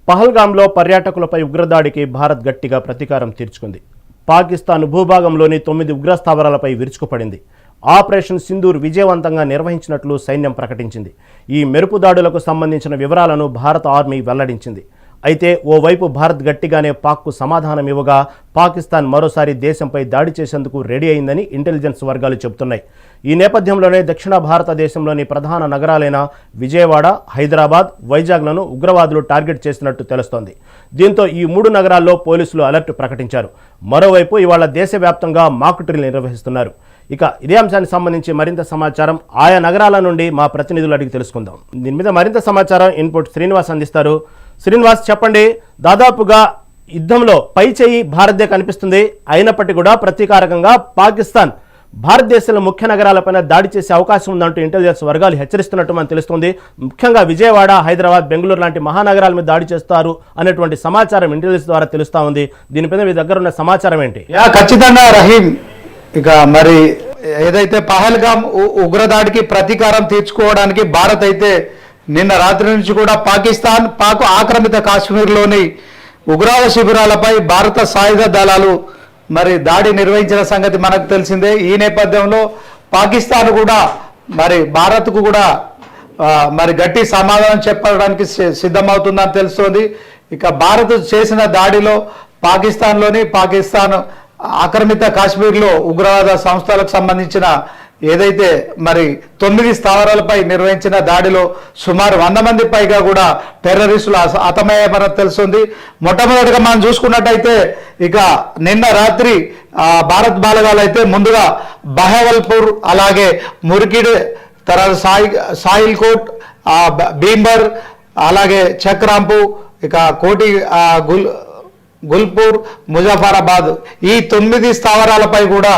పహల్గాంలో పర్యాటకులపై ఉగ్రదాడికి భారత్ గట్టిగా ప్రతీకారం తీర్చుకుంది. పాకిస్తాన్ భూభాగంలోని 9 ఉగ్రస్థావరాలపై విరుచుకుపడింది. ఆపరేషన్ సింధూర్ విజయవంతంగా నిర్వహించినట్లు సైన్యం ప్రకటించింది. ఈ మెరుపు దాడులకు సంబంధించిన వివరాలను భారత ఆర్మీ వెల్లడించింది. అయితే ఓవైపు భారత్ గట్టిగానే పాక్కు సమాధానం ఇవ్వగా పాకిస్తాన్ మరోసారి దేశంపై దాడి చేసేందుకు రెడీ అయిందని ఇంటెలిజెన్స్ వర్గాలు చెబుతున్నాయి. ఈ నేపథ్యంలోనే దక్షిణ భారతదేశంలోని ప్రధాన నగరాలైన విజయవాడ, హైదరాబాద్, వైజాగ్లను ఉగ్రవాదులు టార్గెట్ చేసినట్టు తెలుస్తోంది. దీంతో ఈ 3 నగరాల్లో పోలీసులు అలర్ట్ ప్రకటించారు. మరోవైపు ఇవాళ దేశవ్యాప్తంగా మాక్ డ్రిల్ నిర్వహిస్తున్నారు. ఇక ఇదే అంశానికి సంబంధించి మరింత సమాచారం ఆయా నగరాల నుండి మా ప్రతినిధులు అడిగి తెలుసుకుందాం. దీని మీద మరింత సమాచారం ఇన్పుట్ శ్రీనివాస్ అందిస్తారు. శ్రీనివాస్, చెప్పండి. దాదాపుగా యుద్ధంలో పై చేయి భారత్దే కనిపిస్తుంది. అయినప్పటికీ కూడా ప్రతీకారకంగా పాకిస్తాన్ భారతదేశంలో ముఖ్య నగరాలపైన దాడి చేసే అవకాశం ఉందంటూ ఇంటెలిజెన్స్ వర్గాలు హెచ్చరిస్తున్నట్టు మనకు తెలుస్తుంది. ముఖ్యంగా విజయవాడ, హైదరాబాద్, బెంగళూరు లాంటి మహానగరాల మీద దాడి చేస్తారు అనేటువంటి సమాచారం ఇంటెలిజెన్స్ ద్వారా తెలుస్తూ ఉంది. దీనిపైన మీ దగ్గర ఉన్న సమాచారం ఏంటి? ఖచ్చితంగా రహీం, ఇక మరి ఏదైతే పహల్గాం ఉగ్రదాడికి ప్రతీకారం తీర్చుకోవడానికి భారత్ అయితే నిన్న రాత్రి నుంచి కూడా పాక్ ఆక్రమిత కాశ్మీర్లోని ఉగ్రవాద శిబిరాలపై భారత సాయుధ దళాలు మరి దాడి నిర్వహించిన సంగతి మనకు తెలిసిందే. ఈ నేపథ్యంలో పాకిస్తాన్ కూడా మరి భారత్కు కూడా మరి గట్టి సమాధానం చెప్పడానికి సిద్ధమవుతుందని తెలుస్తోంది. ఇక భారత్ చేసిన దాడిలో పాకిస్తాన్ ఆక్రమిత కాశ్మీర్లో ఉగ్రవాద సంస్థలకు సంబంధించిన ఏదైతే మరి 9 స్థావరాలపై నిర్వహించిన దాడిలో సుమారు 100 మంది పైగా కూడా టెర్రరిస్టులు హతమయ్యారని తెలుస్తుంది. మొట్టమొదటిగా మనం చూసుకున్నట్టయితే ఇక నిన్న రాత్రి భారత్ బాలగాలు అయితే ముందుగా బహవల్పూర్, అలాగే మురికిడ్, తర్వాత సాయిల్ కోట్, భీంబర్, అలాగే చక్రాంపు, ఇక కోటి గుల్పూర్, ముజఫరాబాద్ ఈ 9 స్థావరాలపై కూడా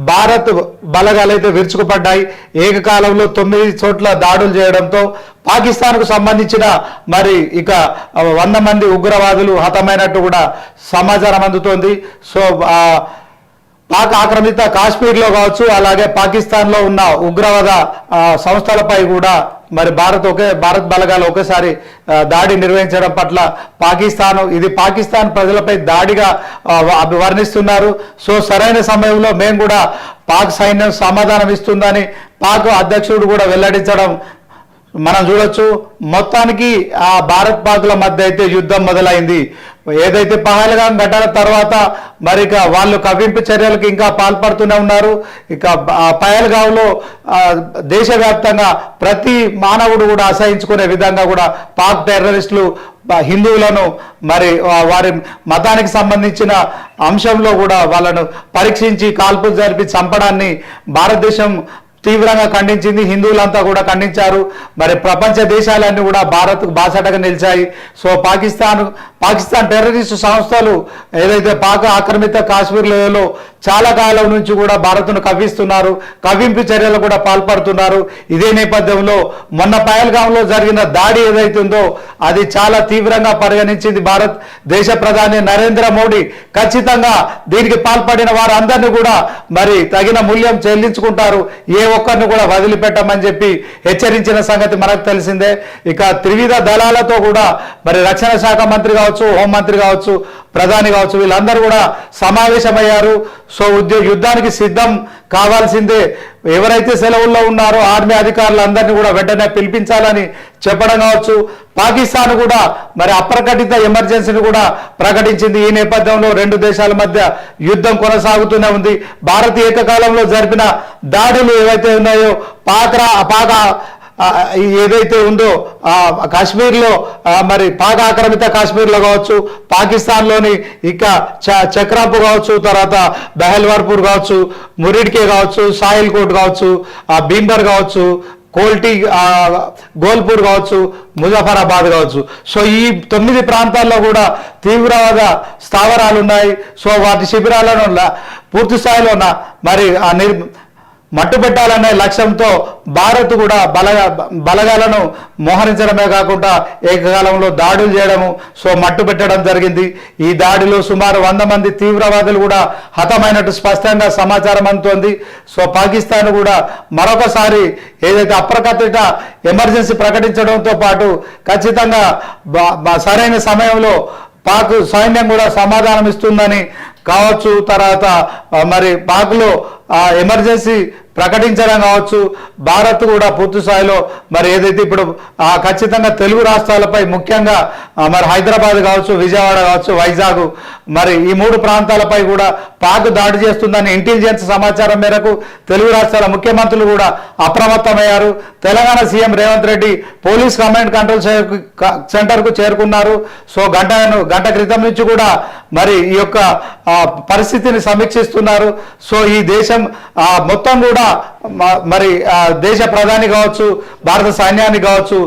భారత్ బలగాలైతే విరుచుకుపడ్డాయి. ఏకకాలంలో 9 చోట్ల దాడులు చేయడంతో పాకిస్తాన్కు సంబంధించిన మరి ఇక 100 మంది ఉగ్రవాదులు హతమైనట్టు కూడా సమాచారం అందుతోంది. సో పాక్ ఆక్రమిత కాశ్మీర్లో కావచ్చు, అలాగే పాకిస్తాన్లో ఉన్న ఉగ్రవాద సంస్థలపై కూడా మరి భారత్ బలగాలు ఒకేసారి దాడి నిర్వహించడం పట్ల పాకిస్తాన్ ప్రజలపై దాడిగా వర్ణిస్తున్నారు. సో సరైన సమయంలో మేము కూడా పాక్ సైన్యం సమాధానం ఇస్తుందని పాక్ అధ్యక్షుడు కూడా వెల్లడించడం మనం చూడొచ్చు. మొత్తానికి భారత్ పాక్ల మధ్య అయితే యుద్ధం మొదలైంది. ఏదైతే పహల్గాం ఘటన తర్వాత మరి ఇక వాళ్ళు కవ్వింపు చర్యలకు ఇంకా పాల్పడుతూనే ఉన్నారు. ఇక పహల్గాంలో దేశవ్యాప్తంగా ప్రతి మానవుడు కూడా అసహించుకునే విధంగా కూడా పాక్ టెర్రరిస్టులు హిందువులను మరి వారి మతానికి సంబంధించిన అంశంలో కూడా వాళ్ళను పరీక్షించి కాల్పులు జరిపి చంపడాన్ని భారతదేశం తీవ్రంగా ఖండించింది. హిందువులంతా కూడా ఖండించారు. మరి ప్రపంచ దేశాలన్నీ కూడా భారత్కు బాసటగా నిలిచాయి. సో పాకిస్తాన్ టెర్రరిస్టు సంస్థలు ఏదైతే పాక్ ఆక్రమిత కాశ్మీర్లో చాలా కాలం నుంచి కూడా భారత్ను కవ్విస్తున్నారు, కవ్వింపు చర్యలు కూడా పాల్పడుతున్నారు. ఇదే నేపథ్యంలో మొన్న పహల్గాంలో జరిగిన దాడి ఏదైతే ఉందో అది చాలా తీవ్రంగా పరిగణించింది భారత్. దేశ ప్రధాని నరేంద్ర మోడీ ఖచ్చితంగా దీనికి పాల్పడిన వారందరినీ కూడా మరి తగిన మూల్యం చెల్లించుకుంటారు, ఏ ఒక్కరిని కూడా వదిలిపెట్టమని చెప్పి హెచ్చరించిన సంగతి మనకు తెలిసిందే. ఇక త్రివిధ దళాలతో కూడా మరి రక్షణ శాఖ మంత్రి కావచ్చు, హోంమంత్రి కావచ్చు, ప్రధాని కావచ్చు, వీళ్ళందరూ కూడా సమావేశమయ్యారు. సో యుద్ధానికి సిద్ధం కావాల్సిందే. ఎవరైతే సెలవుల్లో ఉన్నారో ఆర్మీ అధికారులందరినీ కూడా వెంటనే పిలిపించాలని చెప్పడం కావచ్చు. పాకిస్తాన్ కూడా మరి అప్రకటిత ఎమర్జెన్సీని కూడా ప్రకటించింది. ఈ నేపథ్యంలో 2 దేశాల మధ్య యుద్ధం కొనసాగుతూనే ఉంది. భారత్ ఏకకాలంలో జరిపిన దాడులు ఏవైతే ఉన్నాయో పాక్ ఏదైతే ఉందో కాశ్మీర్లో మరి పాక్ ఆక్రమిత కాశ్మీర్లో కావచ్చు, పాకిస్తాన్లోని ఇక చక్రాంపు కావచ్చు, తర్వాత బహల్వార్పూర్ కావచ్చు, మురిడ్కే కావచ్చు, సాయిల్ కోట్ కావచ్చు, భీంబర్ కావచ్చు, గోల్పూర్ కావచ్చు, ముజఫరాబాద్ కావచ్చు. సో ఈ 9 ప్రాంతాల్లో కూడా తీవ్రవాద స్థావరాలు ఉన్నాయి. సో వాటి శిబిరాలను పూర్తి స్థాయిలో మరి మట్టుపెట్టాలనే లక్ష్యంతో భారత్ కూడా బలగాలను మోహరించడమే కాకుండా ఏకకాలంలో దాడులు చేయడము మట్టుపెట్టడం జరిగింది. ఈ దాడిలో సుమారు 100 మంది తీవ్రవాదులు కూడా హతమైనట్టు స్పష్టంగా సమాచారం అందుతోంది. పాకిస్తాన్ కూడా మరొకసారి ఏదైతే అప్రకటిత ఎమర్జెన్సీ ప్రకటించడంతో పాటు ఖచ్చితంగా సరైన సమయంలో పాక్ సైన్యం కూడా సమాధానం ఇస్తుందని కావచ్చు. తర్వాత మరి పాక్లో ఎమర్జెన్సీ ప్రకటించడం కావచ్చు. భారత్ కూడా పూర్తి స్థాయిలో మరి ఏదైతే ఇప్పుడు ఖచ్చితంగా తెలుగు రాష్ట్రాలపై ముఖ్యంగా మరి హైదరాబాద్ కావచ్చు, విజయవాడ కావచ్చు, వైజాగ్ మరి ఈ 3 ప్రాంతాలపై కూడా పాక్ దాడి చేస్తుందని ఇంటెలిజెన్స్ సమాచారం మేరకు తెలుగు రాష్ట్రాల ముఖ్యమంత్రులు కూడా అప్రమత్తమయ్యారు. Telangana CM Revanth Reddy police command control సెంటర్కు చేరుకున్నారు. గంట క్రితం నుంచి కూడా మరి ఈ యొక్క పరిస్థితిని సమీక్షిస్తున్నారు. ఈ దేశం మొత్తం కూడా మరి దేశ ప్రధాని కావచ్చు, భారత సైన్యాన్ని కావచ్చు,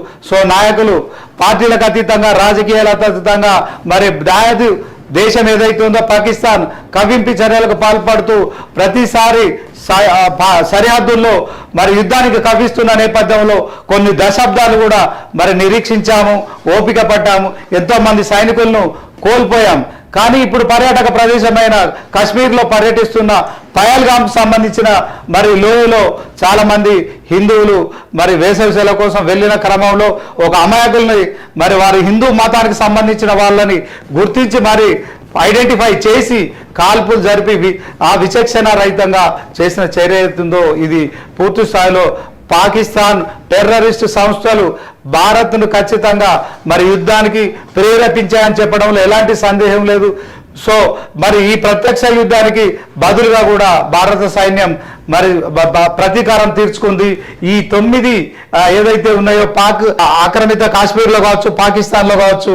నాయకులు పార్టీలకు అతీతంగా రాజకీయాలకు అతీతంగా మరి దేశం ఏదైతే ఉందో పాకిస్తాన్ కవ్వింపు చర్యలకు పాల్పడుతూ ప్రతిసారి సరిహద్దుల్లో మరి యుద్ధానికి కవ్విస్తున్న నేపథ్యంలో కొన్ని దశాబ్దాలు కూడా మరి నిరీక్షించాము, ఓపిక పట్టాము, ఎంతో మంది సైనికులను కోల్పోయాం. కానీ ఇప్పుడు పర్యాటక ప్రదేశమైన కాశ్మీర్లో పర్యటిస్తున్న పహల్గామ్ సంబంధించిన మరి లోయలో చాలా మంది హిందువులు మరి వేసవి సెలవు కోసం వెళ్ళిన క్రమంలో ఒక అమాయకుల్ని మరి వారి హిందూ మతానికి సంబంధించిన వాళ్ళని గుర్తించి మరి ఐడెంటిఫై చేసి కాల్పులు జరిపి విచక్షణ రహితంగా చేసిన చర్య అవుతుందో ఇది పూర్తి స్థాయిలో పాకిస్తాన్ టెర్రరిస్టు సంస్థలు భారత్ను ఖచ్చితంగా మరి యుద్ధానికి ప్రేరేపించాయని చెప్పడంలో ఎలాంటి సందేహం లేదు. మరి ఈ ప్రత్యక్ష యుద్ధానికి బదులుగా కూడా భారత సైన్యం మరి ప్రతీకారం తీర్చుకుంది. ఈ 9 ఏదైతే ఉన్నాయో పాక్ ఆక్రమిత కాశ్మీర్లో కావచ్చు, పాకిస్తాన్లో కావచ్చు,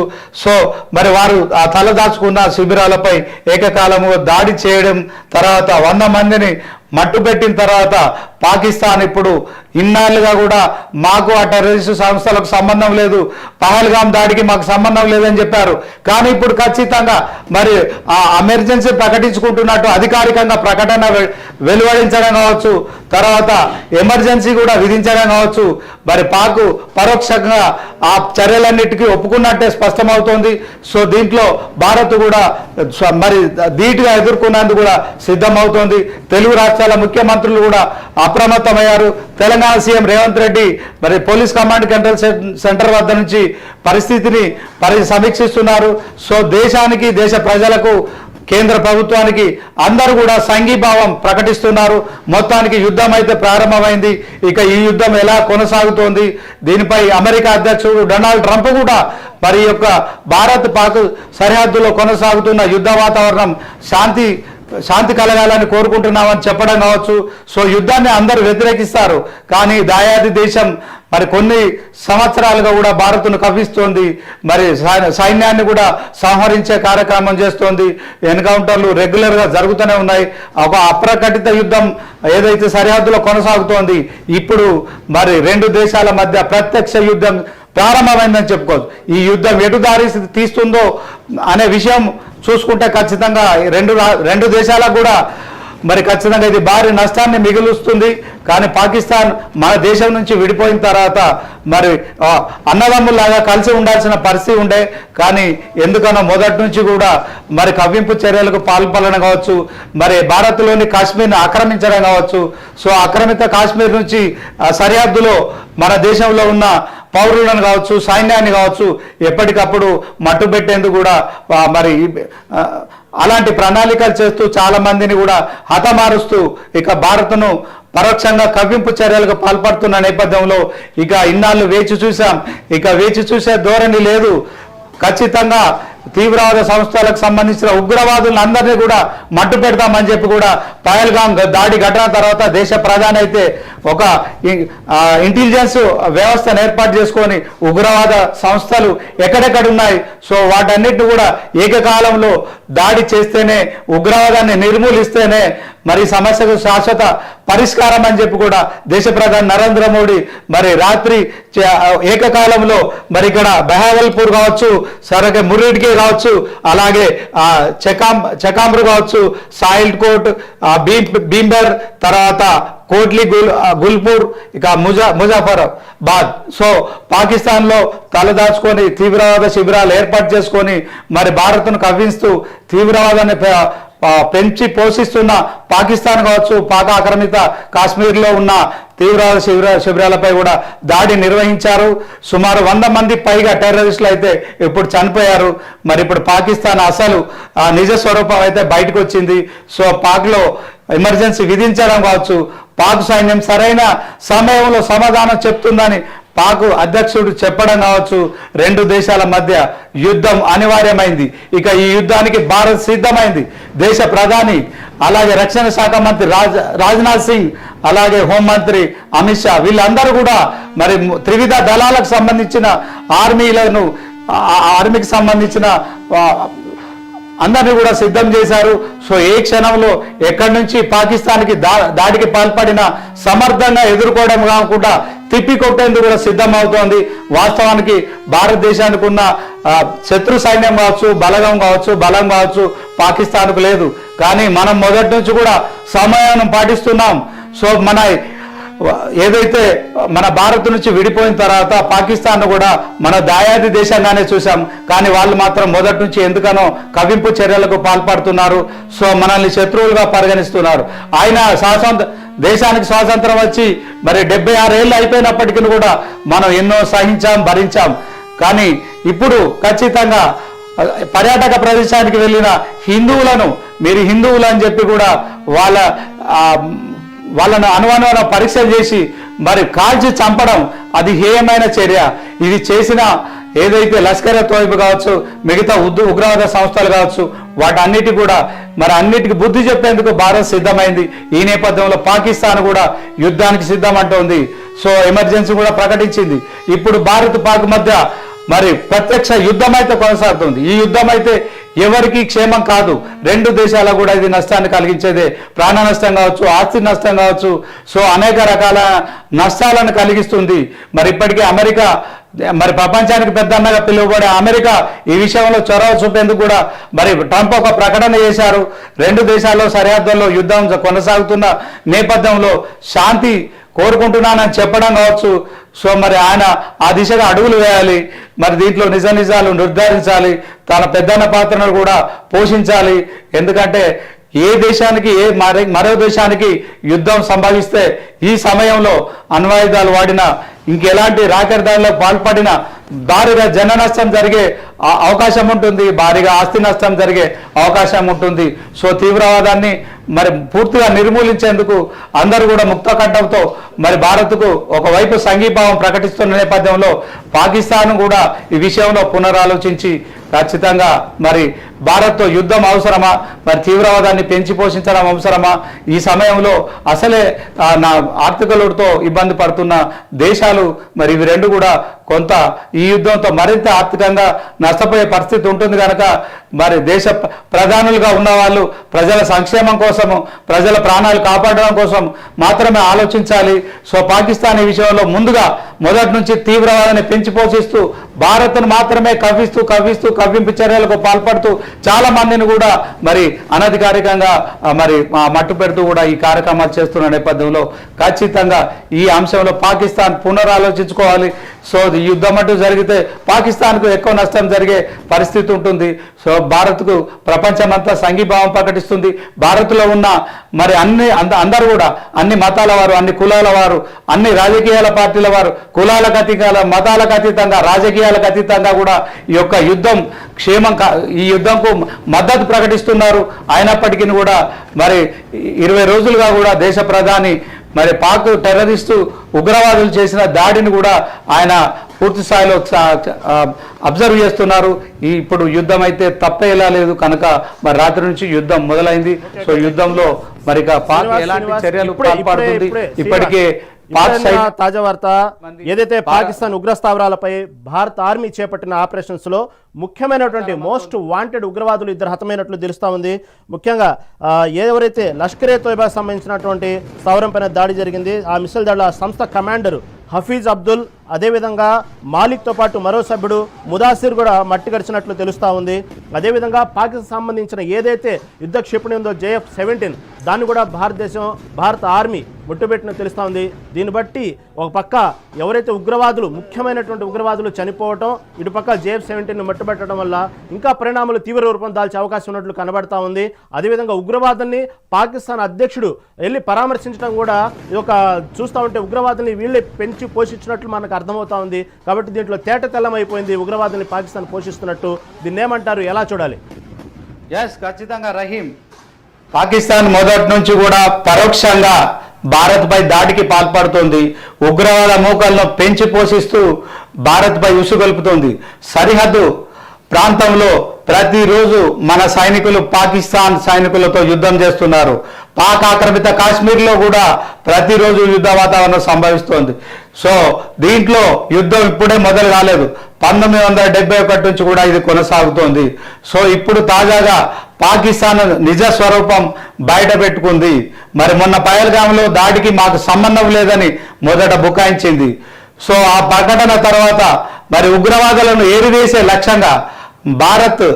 మరి వారు తలదాచుకున్న శిబిరాలపై ఏకకాలము దాడి చేయడం, తర్వాత 100 మందిని మట్టుపెట్టిన తర్వాత పాకిస్తాన్ ఇప్పుడు ఇన్నాళ్ళుగా కూడా మాకు ఆ టెర్రరిస్టు సంస్థలకు సంబంధం లేదు, పహల్గామ్ దాడికి మాకు సంబంధం లేదని చెప్పారు. కానీ ఇప్పుడు ఖచ్చితంగా మరి ఆ ఎమర్జెన్సీ ప్రకటించుకుంటున్నట్టు అధికారికంగా ప్రకటన వెలువడించడం కావచ్చు, తర్వాత ఎమర్జెన్సీ కూడా విధించడం కావచ్చు, మరి పాక్ పరోక్షంగా ఆ చర్యలన్నిటికీ ఒప్పుకున్నట్టే స్పష్టమవుతోంది. దీంట్లో భారత్ కూడా మరి ధీటుగా ఎదుర్కొన్నందుకు కూడా సిద్ధమవుతోంది. తెలుగు రాష్ట్రాల ముఖ్యమంత్రులు కూడా అప్రమత్తమయ్యారు. తెలంగాణ సీఎం రేవంత్ రెడ్డి మరి పోలీస్ కమాండ్ కంట్రోల్ సెంటర్ వద్ద నుంచి పరిస్థితిని సమీక్షిస్తున్నారు. దేశానికి, దేశ ప్రజలకు, కేంద్ర ప్రభుత్వానికి అందరూ కూడా సంఘీభావం ప్రకటిస్తున్నారు. మొత్తానికి యుద్ధం అయితే ప్రారంభమైంది. ఇక ఈ యుద్ధం ఎలా కొనసాగుతోంది, దీనిపై అమెరికా అధ్యక్షుడు డొనాల్డ్ ట్రంప్ కూడా మరి యొక్క భారత్ పాక్ సరిహద్దులో కొనసాగుతున్న యుద్ధ వాతావరణం శాంతి కలగాలని కోరుకుంటున్నామని చెప్పడం కావచ్చు. యుద్ధాన్ని అందరూ వ్యతిరేకిస్తారు, కానీ దాయాది దేశం మరి కొన్ని సంవత్సరాలుగా కూడా భారత్ను కవ్విస్తోంది. మరి సైన్యాన్ని కూడా సంహరించే కార్యక్రమం చేస్తోంది. ఎన్కౌంటర్లు రెగ్యులర్గా జరుగుతూనే ఉన్నాయి. ఒక అప్రకటిత యుద్ధం ఏదైతే సరిహద్దులో కొనసాగుతోంది, ఇప్పుడు మరి 2 దేశాల మధ్య ప్రత్యక్ష యుద్ధం ప్రారంభమైందని చెప్పుకోవచ్చు. ఈ యుద్ధం ఎటు దారి తీస్తుందో అనే విషయం చూసుకుంటే ఖచ్చితంగా రెండు దేశాలకు కూడా మరి ఖచ్చితంగా ఇది భారీ నష్టాన్ని మిగులుస్తుంది. కానీ పాకిస్తాన్ మన దేశం నుంచి విడిపోయిన తర్వాత మరి అన్నదమ్ములాగా కలిసి ఉండాల్సిన పరిస్థితి ఉండే, కానీ ఎందుకనో మొదటి నుంచి కూడా మరి కవ్వింపు చర్యలకు పాల్పడడం కావచ్చు, మరి భారత్లోని కాశ్మీర్ని ఆక్రమించడం కావచ్చు. ఆక్రమిత కాశ్మీర్ నుంచి సరిహద్దులో మన దేశంలో ఉన్న పౌరులను కావచ్చు, సైన్యాన్ని కావచ్చు ఎప్పటికప్పుడు మట్టుబెట్టేందుకు కూడా మరి అలాంటి ప్రణాళికలు చేస్తూ చాలా మందిని కూడా హతమారుస్తూ ఇక భారత్ను పరోక్షంగా కవ్వింపు చర్యలకు పాల్పడుతున్న నేపథ్యంలో ఇక ఇన్నాళ్ళు వేచి చూసాం, ఇక వేచి చూసే ధోరణి లేదు. ఖచ్చితంగా తీవ్రవాద సంస్థలకు సంబంధించిన ఉగ్రవాదులను అందరినీ కూడా మట్టు పెడతామని చెప్పి కూడా పహల్గామ్ దాడి ఘటన తర్వాత దేశ ప్రధాని అయితే ఒక ఇంటెలిజెన్స్ వ్యవస్థను ఏర్పాటు చేసుకొని ఉగ్రవాద సంస్థలు ఎక్కడెక్కడ ఉన్నాయి వాటన్నిటిని కూడా ఏకకాలంలో దాడి చేస్తేనే, ఉగ్రవాదాన్ని నిర్మూలిస్తేనే మరి సమస్యకు శాశ్వత పరిష్కారం అని చెప్పి కూడా దేశ ప్రధాని నరేంద్ర మోడీ మరి రాత్రి ఏకకాలంలో మరి ఇక్కడ బెహావల్పూర్ కావచ్చు, సరగే ముర్రిడ్కి కావచ్చు, అలాగే చకాంబ్రు కావచ్చు, సాయిల్ కోట్, భీంబర్, తర్వాత గుల్పూర్, ఇక ముజాఫరాబాద్. సో పాకిస్తాన్లో తలదాచుకొని తీవ్రవాద శిబిరాలు ఏర్పాటు చేసుకొని మరి భారత్ను కవ్విస్తూ తీవ్రవాదాన్ని పెంచి పోషిస్తున్న పాకిస్తాన్ కావచ్చు, పాక్ ఆక్రమిత కాశ్మీర్లో ఉన్న తీవ్రవాద శిబిరాలపై కూడా దాడి నిర్వహించారు. సుమారు 100 మంది పైగా టెర్రరిస్టులు అయితే ఇప్పుడు చనిపోయారు. మరి ఇప్పుడు పాకిస్తాన్ అసలు నిజ స్వరూపం అయితే బయటకు వచ్చింది. సో పాక్లో ఎమర్జెన్సీ విధించడం కావచ్చు, పాక్ సైన్యం సరైన సమయంలో సమాధానం చెప్తుందని పాక్ అధ్యక్షుడు చెప్పడం కావచ్చు, 2 దేశాల మధ్య యుద్ధం అనివార్యమైంది. ఇక ఈ యుద్ధానికి భారత్ సిద్ధమైంది. దేశ ప్రధాని, అలాగే రక్షణ శాఖ మంత్రి రాజ్నాథ్ సింగ్, అలాగే హోంమంత్రి అమిత్ షా, వీళ్ళందరూ కూడా మరి త్రివిధ దళాలకు సంబంధించిన ఆర్మీకి సంబంధించిన అందరినీ కూడా సిద్ధం చేశారు. సో ఏ క్షణంలో ఎక్కడి నుంచి పాకిస్తాన్కి దాడికి పాల్పడిన సమర్థంగా ఎదుర్కోవడం కాకుండా తిప్పికొట్టేందుకు కూడా సిద్ధం అవుతోంది. వాస్తవానికి భారతదేశానికి ఉన్న శత్రు సైన్యం కావచ్చు, బలం కావచ్చు పాకిస్తాన్కు లేదు. కానీ మనం మొదటి నుంచి కూడా సమయాన్ని పాటిస్తున్నాం. సో ఏదైతే మన భారత్ నుంచి విడిపోయిన తర్వాత పాకిస్తాన్ కూడా మన దాయాది దేశంగానే చూసాం. కానీ వాళ్ళు మాత్రం మొదటి నుంచి ఎందుకనో కవింపు చర్యలకు పాల్పడుతున్నారు. సో మనల్ని శత్రువులుగా పరిగణిస్తున్నారు. దేశానికి స్వాతంత్రం వచ్చి మరి 76 ఏళ్ళు అయిపోయినప్పటికీ కూడా మనం ఎన్నో సహించాం, భరించాం. కానీ ఇప్పుడు ఖచ్చితంగా పర్యాటక ప్రదేశానికి వెళ్ళిన హిందువులను మీరు హిందువులు అని చెప్పి కూడా వాళ్ళను అనుమానాల పరీక్షలు చేసి మరి కాల్చి చంపడం అది హేయమైన చర్య. ఇది చేసిన ఏదైతే లష్కర్ తోయిబు కావచ్చు, మిగతా ఉగ్రవాద సంస్థలు కావచ్చు, వాటన్నిటి కూడా మరి అన్నిటికీ బుద్ధి చెప్పేందుకు భారత్ సిద్ధమైంది. ఈ నేపథ్యంలో పాకిస్తాన్ కూడా యుద్ధానికి సిద్ధం అంటోంది. సో ఎమర్జెన్సీ కూడా ప్రకటించింది. ఇప్పుడు భారత్ పాక్ మధ్య మరి ప్రత్యక్ష యుద్ధం అయితే కొనసాగుతుంది. ఈ యుద్ధం అయితే ఎవరికి క్షేమం కాదు. 2 దేశాలకు కూడా ఇది నష్టాన్ని కలిగించేదే. ప్రాణ నష్టం కావచ్చు, ఆస్తి నష్టం కావచ్చు. సో అనేక రకాల నష్టాలను కలిగిస్తుంది. మరి ఇప్పటికే అమెరికా మరి ప్రపంచానికి పెద్దన్నగా పిలువబడే అమెరికా ఈ విషయంలో చొరవ చూపేందుకు కూడా మరి ట్రంప్ ఒక ప్రకటన చేశారు. 2 దేశాల్లో సరిహద్దుల్లో యుద్ధం కొనసాగుతున్న నేపథ్యంలో శాంతి కోరుకుంటున్నానని చెప్పడం కావచ్చు. సో మరి ఆయన ఆ దిశగా అడుగులు వేయాలి. మరి దీంట్లో నిజాలు నిర్ధారించాలి. తన పెద్దన్న పాత్రను కూడా పోషించాలి. ఎందుకంటే ఏ దేశానికి మరో దేశానికి యుద్ధం సంభవిస్తే ఈ సమయంలో అణ్వాయుధాలు వాడిన, ఇంకెలాంటి రాకెట్ దాడిలో పాల్పడిన భారీగా జన నష్టం జరిగే అవకాశం ఉంటుంది, భారీగా ఆస్తి నష్టం జరిగే అవకాశం ఉంటుంది. సో తీవ్రవాదాన్ని మరి పూర్తిగా నిర్మూలించేందుకు అందరూ కూడా ముక్త కంఠంతో మరి భారత్కు ఒకవైపు సంఘీభావం ప్రకటిస్తున్న నేపథ్యంలో పాకిస్తాన్ కూడా ఈ విషయంలో పునరాలోచించి ఖచ్చితంగా మరి భారత్తో యుద్ధం అవసరమా, మరి తీవ్రవాదాన్ని పెంచి పోషించడం అవసరమా, ఈ సమయంలో అసలే నా ఆర్థిక లోటుతో ఇబ్బంది పడుతున్న దేశాలు మరి ఇవి 2 కూడా కొంత ఈ యుద్ధంతో మరింత ఆర్థికంగా నష్టపోయే పరిస్థితి ఉంటుంది కనుక మరి దేశ ప్రధానులుగా ఉన్న వాళ్ళు ప్రజల సంక్షేమం కోసము, ప్రజల ప్రాణాలు కాపాడడం కోసం మాత్రమే ఆలోచించాలి. సో పాకిస్తాన్ ఈ విషయంలో ముందుగా మొదటి నుంచి తీవ్రవాదాన్ని పెంచి పోషిస్తూ భారత్ను మాత్రమే కవ్వింపు చర్యలకు పాల్పడుతూ చాలా మందిని కూడా మరి అనధికారికంగా మరి మట్టు పెడుతూ కూడా ఈ కార్యక్రమాలు చేస్తున్న నేపథ్యంలో ఖచ్చితంగా ఈ అంశంలో పాకిస్తాన్ పునరాలోచించుకోవాలి. సో ఈ యుద్ధం అంటూ జరిగితే పాకిస్తాన్కు ఎక్కువ నష్టం జరిగే పరిస్థితి ఉంటుంది. సో భారత్కు ప్రపంచమంతా సంఘీభావం ప్రకటిస్తుంది. భారత్లో ఉన్న మరి అందరూ కూడా అన్ని మతాల వారు, అన్ని కులాల వారు, అన్ని రాజకీయాల పార్టీల వారు, కులాలకు అతీతంగా, మతాలకు అతీతంగా, రాజకీయాలకు అతీతంగా కూడా ఈ యొక్క యుద్ధం ఈ యుద్ధంకు మద్దతు ప్రకటిస్తున్నారు. అయినప్పటికీ కూడా మరి 20 రోజులుగా కూడా దేశ ప్రధాని మరి పాక్ టెర్రరిస్టు ఉగ్రవాదులు చేసిన దాడిని కూడా ఆయన పూర్తి స్థాయిలో అబ్జర్వ్ చేస్తున్నారు. ఇప్పుడు యుద్ధం అయితే తప్పేలా లేదు కనుక మరి రాత్రి నుంచి యుద్ధం మొదలైంది. సో యుద్ధంలో మరి పాక్ ఎలాంటి చర్యలు పాల్పడుతుంది ఇప్పటికే తాజా వార్త ఏదైతే పాకిస్తాన్ ఉగ్ర స్థావరాలపై భారత ఆర్మీ చేపట్టిన ఆపరేషన్స్ లో ముఖ్యమైనటువంటి మోస్ట్ వాంటెడ్ ఉగ్రవాదులు 2 హతమైనట్లు తెలుస్తా ఉంది. ముఖ్యంగా ఎవరైతే లష్కర్ ఏ తోయిబాకు సంబంధించినటువంటి స్థావరం పైన దాడి జరిగింది, ఆ మిసైల్ దాడిలో సంస్థ కమాండర్ హఫీజ్ అబ్దుల్, అదేవిధంగా మాలిక్తో పాటు మరో సభ్యుడు ముదాసిర్ కూడా మట్టి గడిచినట్లు తెలుస్తూ ఉంది. అదేవిధంగా పాకిస్తాన్ సంబంధించిన ఏదైతే యుద్ధ క్షిపణి ఉందో JF-17 దాన్ని కూడా భారత ఆర్మీ ముట్టుబెట్టినట్టు తెలుస్తూ ఉంది. దీన్ని బట్టి ఒక పక్క ఎవరైతే ఉగ్రవాదులు, ముఖ్యమైనటువంటి ఉగ్రవాదులు చనిపోవటం, ఇటు పక్క JF-17ని మట్టుబెట్టడం వల్ల ఇంకా పరిణామాలు తీవ్ర రూపం దాల్చే అవకాశం ఉన్నట్లు కనబడతా ఉంది. అదేవిధంగా ఉగ్రవాదుల్ని పాకిస్తాన్ అధ్యక్షుడు వెళ్ళి పరామర్శించడం కూడా ఇది ఒక చూస్తూ ఉంటే ఉగ్రవాదుల్ని వీళ్ళే పెంచి పోషించినట్లు మనకు అర్థమవుతా ఉంది. కాబట్టి దీంట్లో తేట తెల్లమైపోయింది ఉగ్రవాదుల్ని పాకిస్తాన్ పోషిస్తున్నట్టు. దీన్ని ఏమంటారు, ఎలా చూడాలి? ఎస్, ఖచ్చితంగా రహీం. పాకిస్తాన్ మొదటి నుంచి కూడా పరోక్షంగా భారత్పై దాడికి పాల్పడుతోంది. ఉగ్రవాద మూకలను పెంచి పోషిస్తూ భారత్పై ఉసుగొల్పుతోంది. సరిహద్దు ప్రాంతంలో ప్రతిరోజు మన సైనికులు పాకిస్తాన్ సైనికులతో యుద్ధం చేస్తున్నారు. పాక్ ఆక్రమిత కాశ్మీర్లో కూడా ప్రతిరోజు యుద్ధ వాతావరణం సంభవిస్తోంది. సో దీంట్లో యుద్ధం ఇప్పుడే మొదలు కాలేదు, 1971 నుంచి కూడా ఇది కొనసాగుతోంది. సో ఇప్పుడు తాజాగా పాకిస్తాన్ నిజ స్వరూపం బయట పెట్టుకుంది. మరి మొన్న పహల్గామ్లో దాడికి మాకు సంబంధం లేదని మొదట బుకాయించింది. సో ఆ ప్రకటన తర్వాత మరి ఉగ్రవాదులను ఏరివేసే లక్ష్యంగా భారత్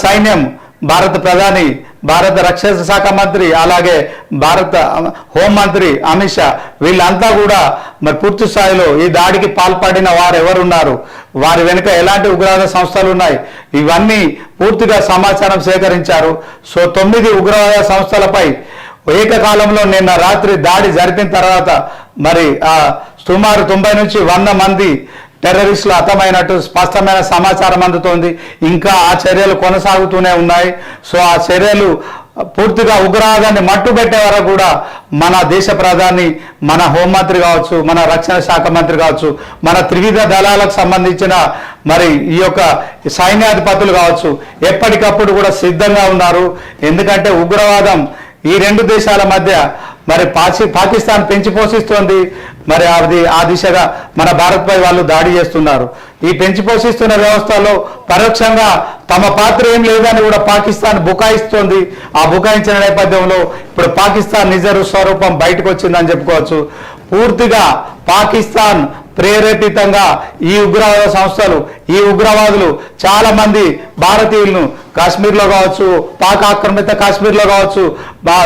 సైన్యం, భారత ప్రధాని, భారత రక్షణ శాఖ మంత్రి, అలాగే భారత హోంమంత్రి అమిత్ షా వీళ్ళంతా కూడా మరి పూర్తి స్థాయిలో ఈ దాడికి పాల్పడిన వారు ఎవరున్నారు, వారి వెనుక ఎలాంటి ఉగ్రవాద సంస్థలు ఉన్నాయి, ఇవన్నీ పూర్తిగా సమాచారం సేకరించారు. సో 9 ఉగ్రవాద సంస్థలపై ఏకకాలంలో నిన్న రాత్రి దాడి జరిపిన తర్వాత మరి సుమారు 90 నుంచి 100 మంది టెర్రరిస్టులు హతమైనట్టు స్పష్టమైన సమాచారం అందుతోంది. ఇంకా ఆ చర్యలు కొనసాగుతూనే ఉన్నాయి. సో ఆ చర్యలు పూర్తిగా ఉగ్రవాదాన్ని మట్టుబెట్టే వరకు కూడా మన దేశ ప్రధాని, మన హోంమంత్రి కావచ్చు, మన రక్షణ శాఖ మంత్రి కావచ్చు, మన త్రివిధ దళాలకు సంబంధించిన మరి ఈ యొక్క సైన్యాధిపతులు కావచ్చు ఎప్పటికప్పుడు కూడా సిద్ధంగా ఉన్నారు. ఎందుకంటే ఉగ్రవాదం ఈ 2 దేశాల మధ్య మరి పాకిస్తాన్ పెంచి పోషిస్తోంది. మరి ఆ దిశగా మన భారత్పై వాళ్ళు దాడి చేస్తున్నారు. ఈ పెంచి పోషిస్తున్న వ్యవస్థలో పరోక్షంగా తమ పాత్ర ఏం లేదని కూడా పాకిస్తాన్ బుకాయిస్తోంది. ఆ బుకాయించిన నేపథ్యంలో ఇప్పుడు పాకిస్తాన్ నిజ స్వరూపం బయటకు వచ్చిందని చెప్పుకోవచ్చు. పూర్తిగా పాకిస్తాన్ ప్రేరేపితంగా ఈ ఉగ్రవాద సంస్థలు, ఈ ఉగ్రవాదులు చాలా మంది భారతీయులను కాశ్మీర్లో కావచ్చు, పాక్ ఆక్రమిత కాశ్మీర్లో కావచ్చు,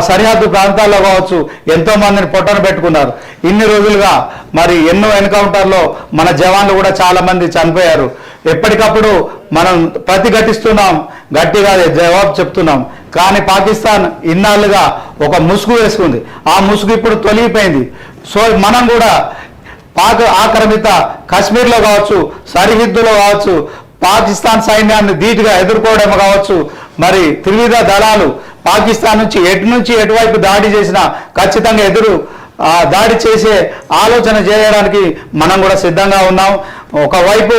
సరిహద్దు ప్రాంతాల్లో కావచ్చు ఎంతో మందిని పొట్టన పెట్టుకున్నారు. ఇన్ని రోజులుగా మరి ఎన్నో ఎన్కౌంటర్లో మన జవాన్లు కూడా చాలా మంది చనిపోయారు. ఎప్పటికప్పుడు మనం ప్రతిఘటిస్తున్నాం, గట్టిగా జవాబు చెప్తున్నాం. కానీ పాకిస్తాన్ ఇన్నాళ్ళుగా ఒక ముసుగు వేసుకుంది. ఆ ముసుగు ఇప్పుడు తొలగిపోయింది. సో మనం కూడా పాక్ ఆక్రమిత కాశ్మీర్లో కావచ్చు, సరిహద్దులో కావచ్చు, పాకిస్తాన్ సైన్యాన్ని ధీటుగా ఎదుర్కోవడం కావచ్చు, మరి త్రివిధ దళాలు పాకిస్తాన్ నుంచి ఎటువైపు దాడి చేసినా ఖచ్చితంగా దాడి చేసే ఆలోచన చేయడానికి మనం కూడా సిద్ధంగా ఉన్నాం. ఒకవైపు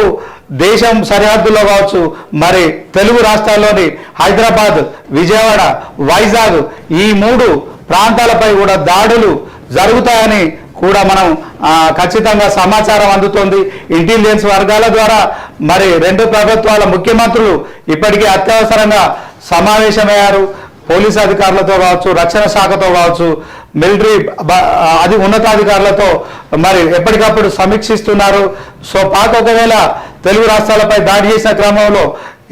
దేశం సరిహద్దులో కావచ్చు, మరి తెలుగు రాష్ట్రాల్లోని హైదరాబాద్, విజయవాడ, వైజాగ్ ఈ 3 ప్రాంతాలపై కూడా దాడులు జరుగుతాయని కూడా మనం ఖచ్చితంగా సమాచారం అందుతోంది. ఇంటెలిజెన్స్ వర్గాల ద్వారా మరి 2 ప్రభుత్వాల ముఖ్యమంత్రులు ఇప్పటికీ అత్యవసరంగా సమావేశమయ్యారు. పోలీసు అధికారులతో కావచ్చు, రక్షణ శాఖతో కావచ్చు, మిలిటరీ ఉన్నతాధికారులతో మరి ఎప్పటికప్పుడు సమీక్షిస్తున్నారు. సో పాక్ ఒకవేళ తెలుగు రాష్ట్రాలపై దాడి చేసిన క్రమంలో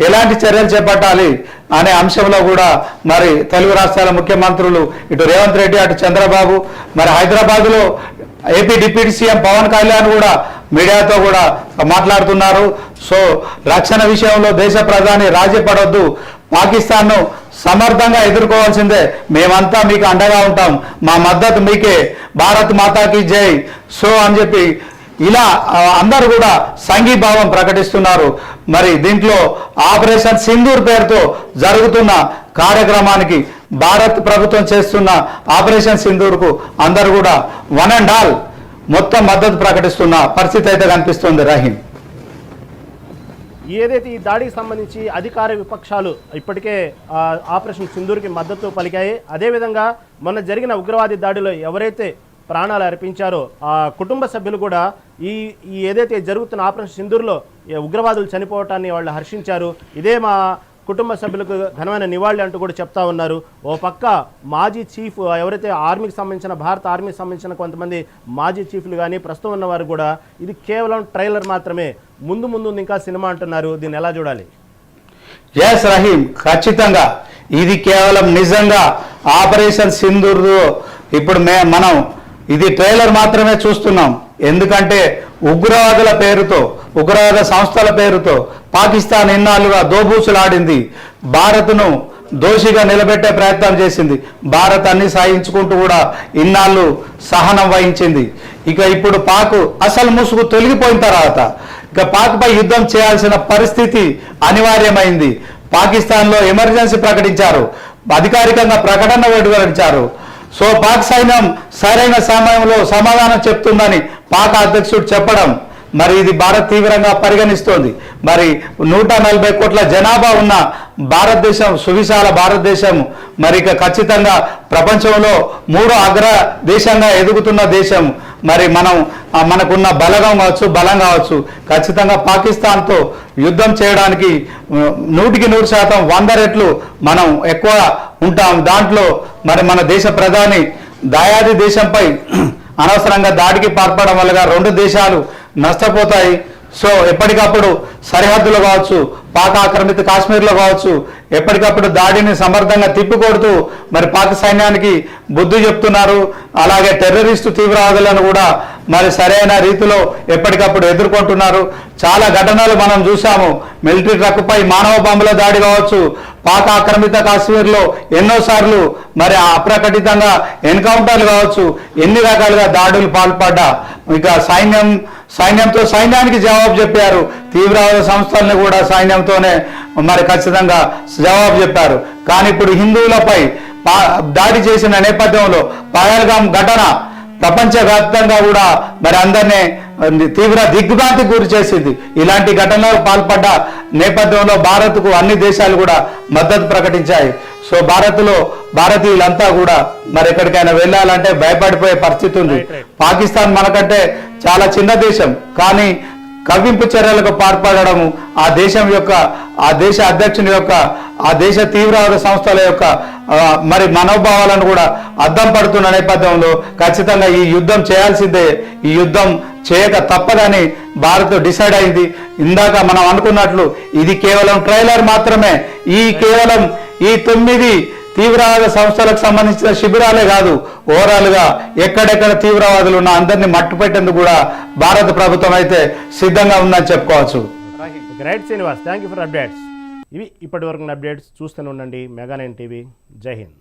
ఎలాంటి చర్యలు చేపట్టాలి అనే అంశంలో కూడా మరి తెలుగు రాష్ట్రాల ముఖ్యమంత్రులు ఇటు రేవంత్ రెడ్డి, అటు చంద్రబాబు, మరి హైదరాబాద్లో AP deputy CM Pawan Kalyan కూడా మీడియాతో కూడా మాట్లాడుతున్నారు. సో రక్షణ విషయంలో దేశ ప్రధాని రాజీ పడొద్దు, పాకిస్తాన్ను సమర్థంగా ఎదుర్కోవాల్సిందే, మేమంతా మీకు అండగా ఉంటాం, మా మద్దతు మీకే, భారత్ మాతాకి జై. సో అని చెప్పి ఇలా అందరూ కూడా సంఘీభావం ప్రకటిస్తున్నారు. మరి దీంట్లో ఆపరేషన్ సింధూర్ పేరుతో జరుగుతున్న కార్యక్రమానికి, భారత్ ప్రభుత్వం చేస్తున్న ఆపరేషన్ సింధూర్కు అందరూ కూడా వన్ అండ్ ఆల్ మొత్తం మద్దతు ప్రకటిస్తున్న పరిస్థితి అయితే కనిపిస్తుంది. రహీం, ఏదైతే ఈ దాడికి సంబంధించి అధికార విపక్షాలు ఇప్పటికే ఆపరేషన్ సింధూర్కి మద్దతు పలికాయి. అదేవిధంగా మొన్న జరిగిన ఉగ్రవాది దాడిలో ఎవరైతే ప్రాణాలు అర్పించారో ఆ కుటుంబ సభ్యులు కూడా ఈ ఏదైతే జరుగుతున్న ఆపరేషన్ సింధూర్లో ఉగ్రవాదులు చనిపోవటాన్ని వాళ్ళు హర్షించారు. ఇదే మా కుటుంబ సభ్యులకు ఘనమైన నివాళి అంటూ కూడా చెప్తా ఉన్నారు. ఓ పక్క మాజీ చీఫ్ ఎవరైతే ఆర్మీకి సంబంధించిన భారత ఆర్మీకి సంబంధించిన కొంతమంది మాజీ చీఫ్లు కానీ ప్రస్తుతం ఉన్నవారు కూడా ఇది కేవలం ట్రైలర్ మాత్రమే, ముందు ముందు ఇంకా సినిమా అంటున్నారు. దీన్ని ఎలా చూడాలి? ఎస్ రహీం, ఖచ్చితంగా ఇది కేవలం నిజంగా ఆపరేషన్ సింధూర్ ఇప్పుడు మనం ఇది ట్రైలర్ మాత్రమే చూస్తున్నాం. ఎందుకంటే ఉగ్రవాదుల పేరుతో, ఉగ్రవాద సంస్థల పేరుతో పాకిస్తాన్ ఇన్నాళ్ళుగా దోబూసులాడింది, భారత్ను దోషిగా నిలబెట్టే ప్రయత్నం చేసింది. భారత్ అన్ని సాయించుకుంటూ కూడా ఇన్నాళ్ళు సహనం వహించింది. ఇక ఇప్పుడు పాక్ అసలు ముసుగు తొలగిపోయిన తర్వాత ఇక పాక్పై యుద్ధం చేయాల్సిన పరిస్థితి అనివార్యమైంది. పాకిస్తాన్లో ఎమర్జెన్సీ ప్రకటించారు, అధికారికంగా ప్రకటన వెలువరించారు. సో పాక్ సైన్యం సరైన సమయంలో సమాధానం చెప్తుందని పాక్ అధ్యక్షుడు చెప్పడం మరి ఇది భారత్ తీవ్రంగా పరిగణిస్తోంది. మరి 140 కోట్ల జనాభా ఉన్న భారతదేశం, సువిశాల భారతదేశం మరి ఇక ఖచ్చితంగా ప్రపంచంలో 3వ అగ్ర దేశంగా ఎదుగుతున్న దేశం. మరి మనకున్న బలం కావచ్చు ఖచ్చితంగా పాకిస్తాన్తో యుద్ధం చేయడానికి 100% 100 రెట్లు మనం ఎక్కువ ఉంటాం. దాంట్లో మరి మన దేశ ప్రధాని దాయాది దేశంపై అనవసరంగా దాడికి పాల్పడడం వల్ల 2 దేశాలు నష్టపోతాయి. సో ఎప్పటికప్పుడు సరిహద్దులో కావచ్చు, పాక్ ఆక్రమిత కాశ్మీర్లో కావచ్చు, ఎప్పటికప్పుడు దాడిని సమర్థంగా తిప్పికొడుతూ మరి పాక్ సైన్యానికి బుద్ధి చెప్తున్నారు. అలాగే టెర్రరిస్టు తీవ్రవాదులను కూడా మరి సరైన రీతిలో ఎప్పటికప్పుడు ఎదుర్కొంటున్నారు. చాలా ఘటనలు మనం చూసాము. మిలిటరీ ట్రక్కుపై మానవ బాంబుల దాడి కావచ్చు, పాక్ ఆక్రమిత కాశ్మీర్లో ఎన్నోసార్లు మరి అప్రకటితంగా ఎన్కౌంటర్లు కావచ్చు, ఎన్ని రకాలుగా దాడులు పాల్పడ్డా ఇక సైన్యానికి జవాబు చెప్పారు. తీవ్రవాద సంస్థల్ని కూడా సైన్యంతోనే మరి ఖచ్చితంగా జవాబు చెప్పారు. కానీ ఇప్పుడు హిందువులపై దాడి చేసిన నేపథ్యంలో పహల్గామ్ ఘటన ప్రపంచవ్యాప్తంగా కూడా మరి అందరినీ తీవ్ర దిగ్భ్రాంతికి గురి చేసింది. ఇలాంటి ఘటనలకు పాల్పడ్డ నేపథ్యంలో భారత్కు అన్ని దేశాలు కూడా మద్దతు ప్రకటించాయి. సో భారతీయులంతా కూడా మరి ఎక్కడికైనా వెళ్ళాలంటే భయపడిపోయే పరిస్థితి ఉంది. పాకిస్తాన్ మనకంటే చాలా చిన్న దేశం, కానీ కవ్వింపు చర్యలకు పాల్పడము ఆ దేశ అధ్యక్షుని యొక్క, ఆ దేశ తీవ్రవాద సంస్థల యొక్క మరి మనోభావాలను కూడా అద్దం పడుతున్న నేపథ్యంలో ఖచ్చితంగా ఈ యుద్ధం చేయాల్సిందే. ఈ యుద్ధం చేయక తప్పదని భారత్ డిసైడ్ అయింది. ఇందాక మనం అనుకున్నట్లు ఇది కేవలం ట్రైలర్ మాత్రమే. కేవలం ఈ 9 తీవ్రవాద సంస్థలకు సంబంధించిన శిబిరాలే కాదు, ఓవరాల్ గా ఎక్కడెక్కడ తీవ్రవాదులు ఉన్న అందరినీ మట్టుపెట్టేందుకు కూడా భారత ప్రభుత్వం అయితే సిద్ధంగా ఉందని చెప్పుకోవచ్చు. Right Srinivas, thank you for updates. ఇవి ఇప్పటి వరకు అప్డేట్స్. చూస్తూనే ఉండండి మెగా 9 టీవీ. జై హింద్.